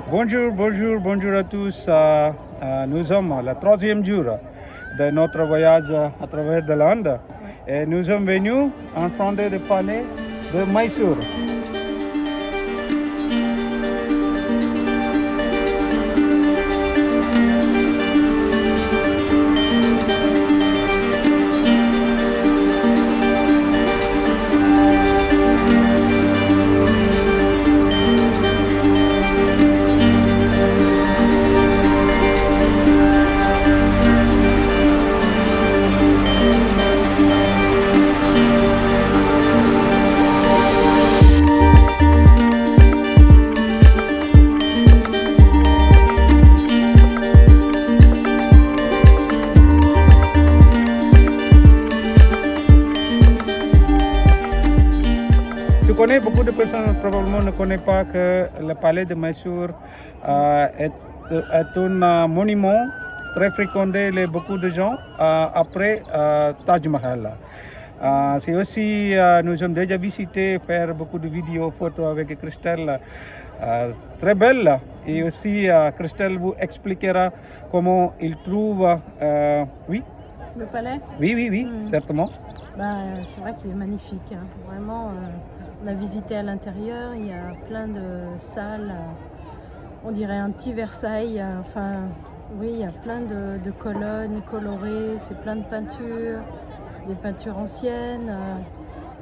Bonjour, bonjour, bonjour à tous. Nous sommes le troisième jour de notre voyage à travers le land et nous sommes venus en front du palais de Mysore. Tu connais, beaucoup de personnes probablement ne connaissent pas que le palais de Mysore est un monument très fréquenté par beaucoup de gens après Taj Mahal. C'est aussi, nous avons déjà visité, faire beaucoup de vidéos, photos avec Christelle, très belle. Et aussi, Christelle vous expliquera comment il trouve, oui, Le palais, oui, certainement. c'est vrai qu'il est magnifique, hein. Vraiment, on a visité à l'intérieur, il y a plein de salles, on dirait un petit Versailles. Enfin, oui, il y a plein de colonnes colorées, c'est plein de peintures, des peintures anciennes.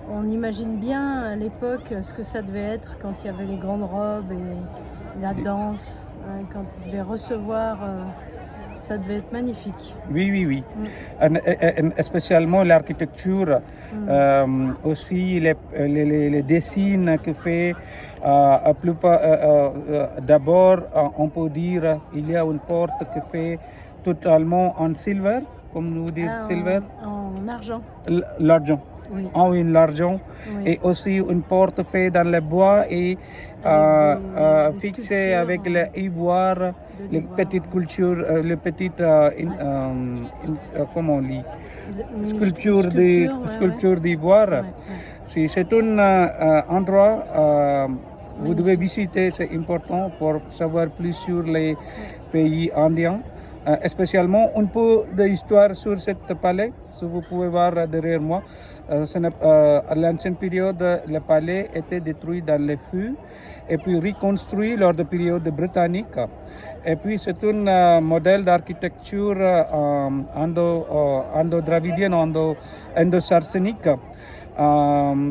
On imagine bien à l'époque ce que ça devait être quand il y avait les grandes robes et la danse, hein, quand ils devaient recevoir. Ça devait être magnifique. Oui. Et spécialement l'architecture, aussi les dessins que fait. D'abord, on peut dire il y a une porte qui fait totalement en silver, comme nous dites silver. En argent. L'argent. Oui. En oui, l'argent. Oui. Et aussi une porte faite dans le bois et Avec des fixée avec l'ivoire, les petites cultures, les petites, comment on dit, sculpture d'ivoire. Ouais. C'est un endroit vous devez visiter, c'est important pour savoir plus sur les pays indiens. Spécialement un peu d'histoire sur ce palais, si vous pouvez voir derrière moi. À l'ancienne période, le palais était détruit dans les feux et puis reconstruit lors de la période britannique. Et puis c'est un modèle d'architecture indo-dravidienne, indo-sarsénique.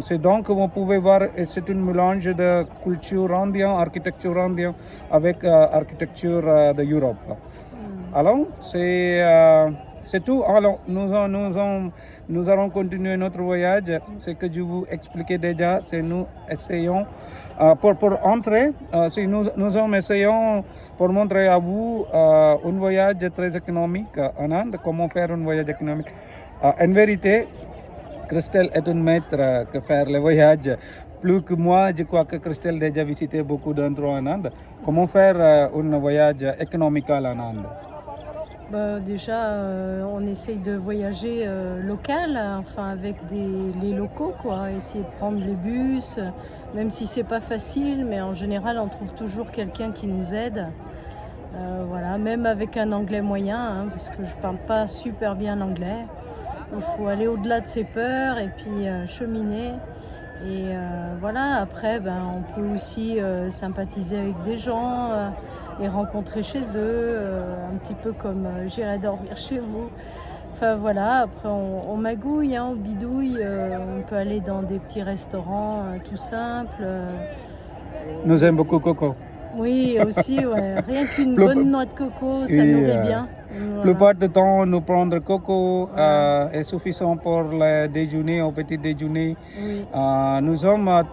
C'est donc, vous pouvez voir, c'est un mélange de culture indienne, architecture indienne avec architecture de l'Europe. Alors, c'est tout. Alors, nous allons continuer notre voyage. Ce que je vous expliquais déjà, c'est nous essayons, pour entrer, nous essayons pour montrer à vous un voyage très économique en Inde, comment faire un voyage économique. En vérité, Christelle est un maître que faire le voyage. Plus que moi, je crois que Christelle a déjà visité beaucoup d'endroits en Inde. Comment faire un voyage économique en Inde? Déjà, on essaye de voyager local, enfin avec les locaux, quoi. Essayer de prendre les bus, même si c'est pas facile, mais en général, on trouve toujours quelqu'un qui nous aide. Voilà, même avec un anglais moyen, hein, parce que je parle pas super bien l'anglais. Il faut aller au-delà de ses peurs et puis cheminer. Et voilà, après, on peut aussi sympathiser avec des gens, les rencontrer chez eux, un petit peu comme j'irai dormir chez vous. Enfin voilà, après on magouille, hein, on bidouille, on peut aller dans des petits restaurants tout simples. Nous aimons beaucoup Coco. Oui, aussi, ouais. Rien qu'une bonne noix de coco, ça nourrit bien. La plupart du temps, nous prendre coco est suffisant pour le déjeuner, au petit déjeuner. Oui. Nous avons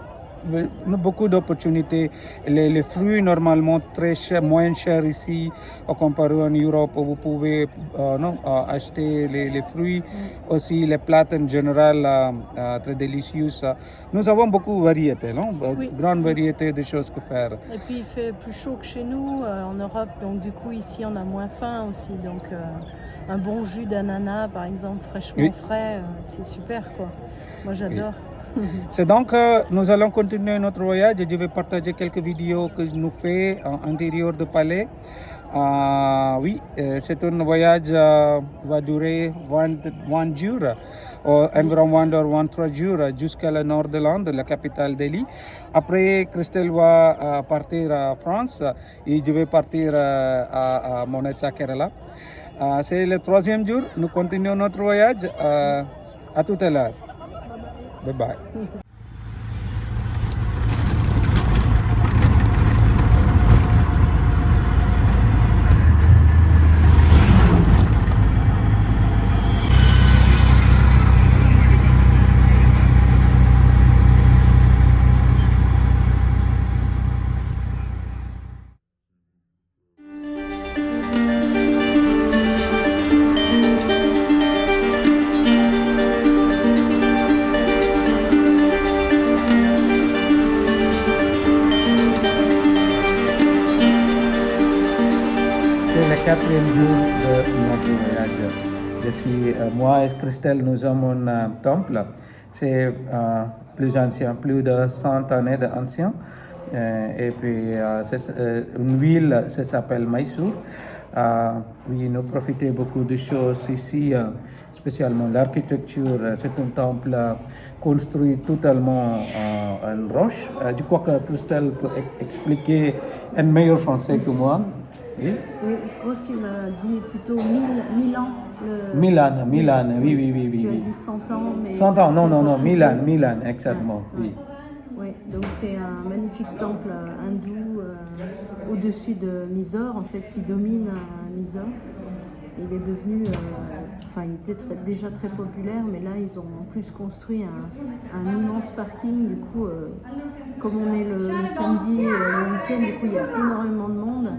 beaucoup d'opportunités. Les fruits, normalement, très chers, moins chers ici, comparé en Europe, où vous pouvez acheter les fruits. Aussi, les plats en général, très délicieux. Nous avons beaucoup de variétés, non? Oui. Grande variété de choses que faire. Et puis il fait plus chaud que chez nous en Europe, donc du coup ici on a moins faim aussi. Donc un bon jus d'ananas par exemple, fraîchement frais, c'est super quoi. Moi j'adore. C'est donc, nous allons continuer notre voyage. Je vais partager quelques vidéos que nous faisons en intérieur du palais. Oui, c'est un voyage va durer 20 jours, environ 23 jours jusqu'à le nord de l'Inde, la capitale Delhi. Après, Christelle va partir à France et je vais partir à mon état Kerala. C'est le 3e jour. Nous continuons notre voyage. À tout à l'heure. Bye bye. C'est le 4e jour de notre voyage. Je suis, moi et Christelle, nous sommes un temple. C'est plus ancien, plus de 100 années d'ancien. Et puis, c'est une ville, ça s'appelle Mysore. Oui, nous profitons beaucoup de choses ici, spécialement l'architecture. C'est un temple construit totalement en roche. Je crois que Christelle peut expliquer en meilleur français que moi. Oui. Oui, je crois que tu m'as dit plutôt 1000 ans. Milan, oui. Tu as dit 100 ans, mais... 100 ans, non, c'est Milan, exactement, Ouais, oui. Oui, donc c'est un magnifique temple hindou au-dessus de Mysore, en fait, qui domine Mysore. Il est devenu, il était déjà très populaire, mais là ils ont en plus construit un immense parking. Du coup, comme on est le samedi, le week-end, du coup il y a énormément de monde.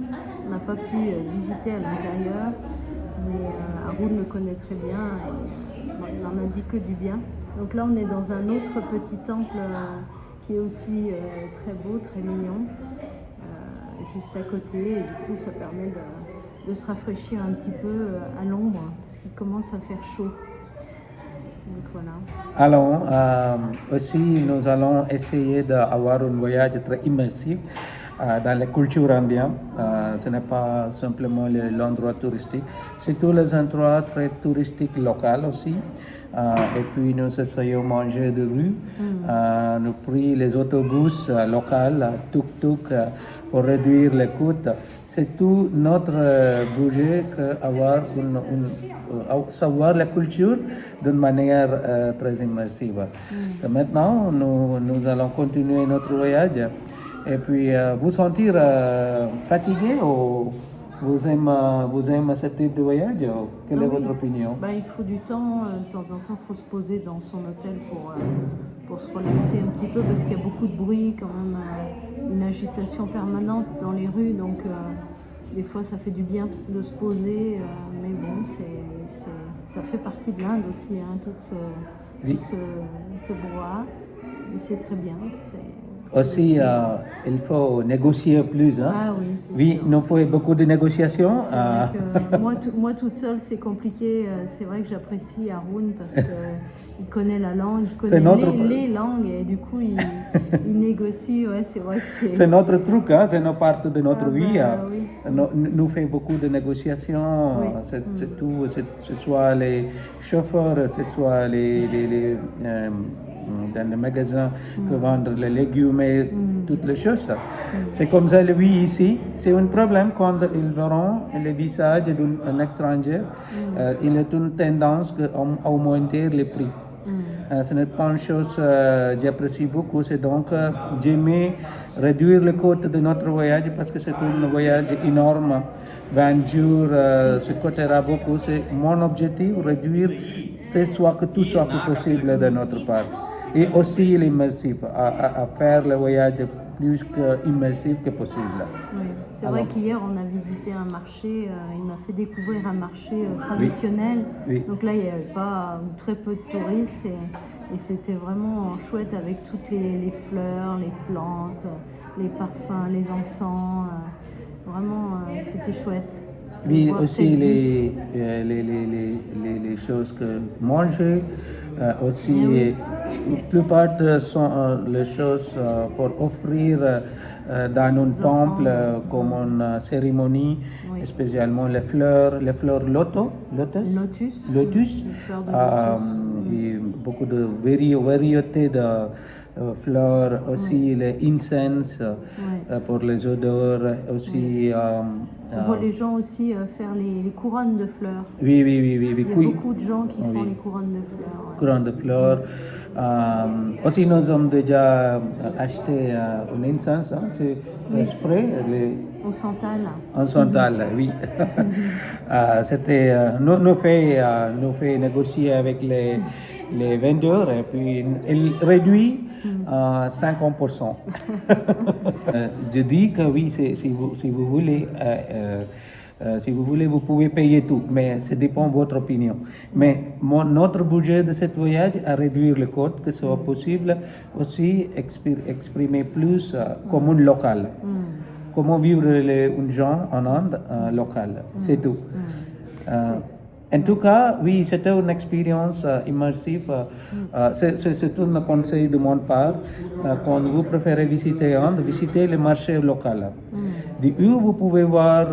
On n'a pas pu visiter à l'intérieur, mais Haroun le connaît très bien et il n'en a dit que du bien. Donc là on est dans un autre petit temple qui est aussi très beau, très mignon, juste à côté, et du coup ça permet de se rafraîchir un petit peu à l'ombre parce qu'il commence à faire chaud. Donc voilà. Alors, aussi, nous allons essayer d'avoir un voyage très immersif dans la culture indienne. Ce n'est pas simplement l'endroit touristique, c'est tous les endroits très touristiques locaux aussi. Et puis nous essayons de manger de rue, nous prenons les autobus locaux, tuk-tuk, pour réduire les coûts. C'est tout notre budget qu'avoir savoir la culture d'une manière très immersive. C'est maintenant, nous allons continuer notre voyage. Et puis, vous sentir fatigué ou vous aimez ce type de voyage? Quelle est votre opinion? Il faut du temps, de temps en temps, il faut se poser dans son hôtel pour se relaxer un petit peu parce qu'il y a beaucoup de bruit, quand même, une agitation permanente dans les rues, donc des fois ça fait du bien de se poser, mais bon, ça fait partie de l'Inde aussi, hein, tout ce brouhaha, mais c'est très bien. Aussi, il faut négocier plus. Hein? Ah oui, c'est oui, sûr. nous faisons beaucoup de négociations. Moi, toute seule, c'est compliqué. C'est vrai que j'apprécie Haroun parce qu'il connaît la langue, il connaît les langues et du coup, il négocie. Ouais, c'est vrai que c'est notre truc, hein? C'est une partie de notre vie. Oui. Nous faisons beaucoup de négociations. Oui. C'est tout, ce soit les chauffeurs, ce soit dans les magasins que vendent les légumes et toutes les choses. C'est comme ça, lui, ici, c'est un problème quand ils verront le visage d'un étranger. Il y a une tendance à augmenter les prix. Ce n'est pas une chose que j'apprécie beaucoup, c'est donc j'aimais réduire le coût de notre voyage parce que c'est un voyage énorme. 20 jours, ce coûtera beaucoup. C'est mon objectif, réduire tout soit possible de notre part. Et aussi l'immersif, à faire le voyage plus immersif que possible. Oui. C'est vrai qu'hier on a visité un marché, il m'a fait découvrir un marché traditionnel. Oui. Donc là il n'y avait pas très peu de touristes et c'était vraiment chouette avec toutes les fleurs, les plantes, les parfums, les encens. Vraiment c'était chouette. Oui, aussi les choses que manger, aussi la plupart sont les choses pour offrir dans un temple comme une cérémonie, Oui. spécialement les fleurs lotus, Lotus. lotus, Les fleurs de lotus. et beaucoup de variétés de fleurs, aussi les incense pour les odeurs, aussi. On voit les gens aussi faire les couronnes de fleurs. Oui. Il y a beaucoup de gens qui font les couronnes de fleurs. Ouais. Couronne de fleurs. Aussi, nous avons déjà acheté un incense, hein, c'est un spray. Au santal. En santal, oui. C'était, nous fait négocier avec les vendeurs et puis il réduit 50%. Je dis que oui, si vous voulez, vous pouvez payer tout, mais ça dépend de votre opinion. Mais notre budget de ce voyage a réduit le coût, que ce soit possible aussi exprimer plus comme un local. Comment vivre les gens en Inde local, c'est tout. En tout cas, oui, c'était une expérience immersive. C'est un conseil de mon part. Quand vous préférez visiter Inde, visitez le marché local. Où vous pouvez voir,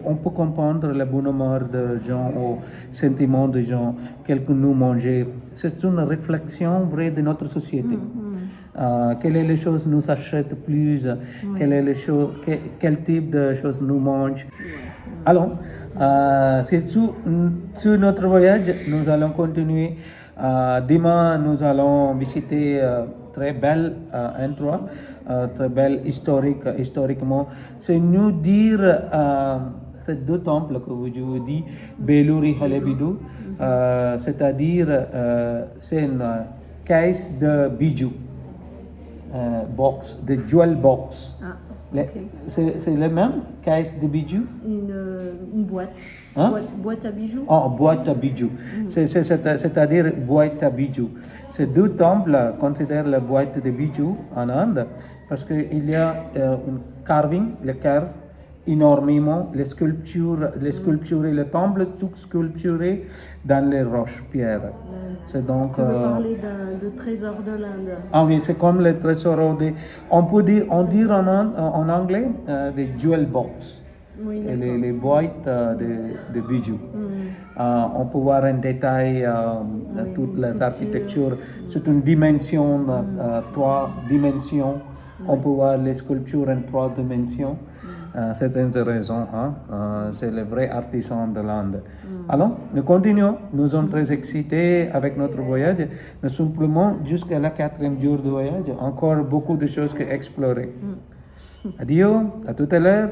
on peut comprendre la bonne humeur des gens, ou sentiment des gens, quel que nous mangeons. C'est une réflexion vraie de notre société. Quelles sont les choses que nous achetons plus, quel type de choses nous mangeons. Alors, c'est sur notre voyage, nous allons continuer. Demain, nous allons visiter très bel endroit, très bel historiquement. C'est nous dire ces deux temples que je vous dis, Belur et Halebidu, c'est-à-dire c'est une caisse de bijoux, box, de jewel box. C'est le même caisse de bijoux? Une boîte. Hein? Boîte à bijoux. Oh, boîte à bijoux. C'est-à-dire boîte à bijoux. Ces deux temples considèrent la boîte de bijoux en Inde parce qu'il y a une carving, le carve énormément, les sculptures et le temple, tout sculpturé dans les roches pierres. C'est donc. Tu veux parler de trésor de l'Inde. Ah oui, c'est comme les trésors on peut dire en anglais des jewel box. Oui, les boîtes de bijoux. On peut voir en détail toutes les architectures. C'est une dimension, 3 dimensions. On peut voir les sculptures en 3 dimensions. C'est intéressant. C'est le vrai artisan de l'Inde. Alors, nous continuons. Nous sommes très excités avec notre voyage. Nous sommes simplement jusqu'à la 4e jour de voyage. Encore beaucoup de choses à explorer. Adieu, à tout à l'heure.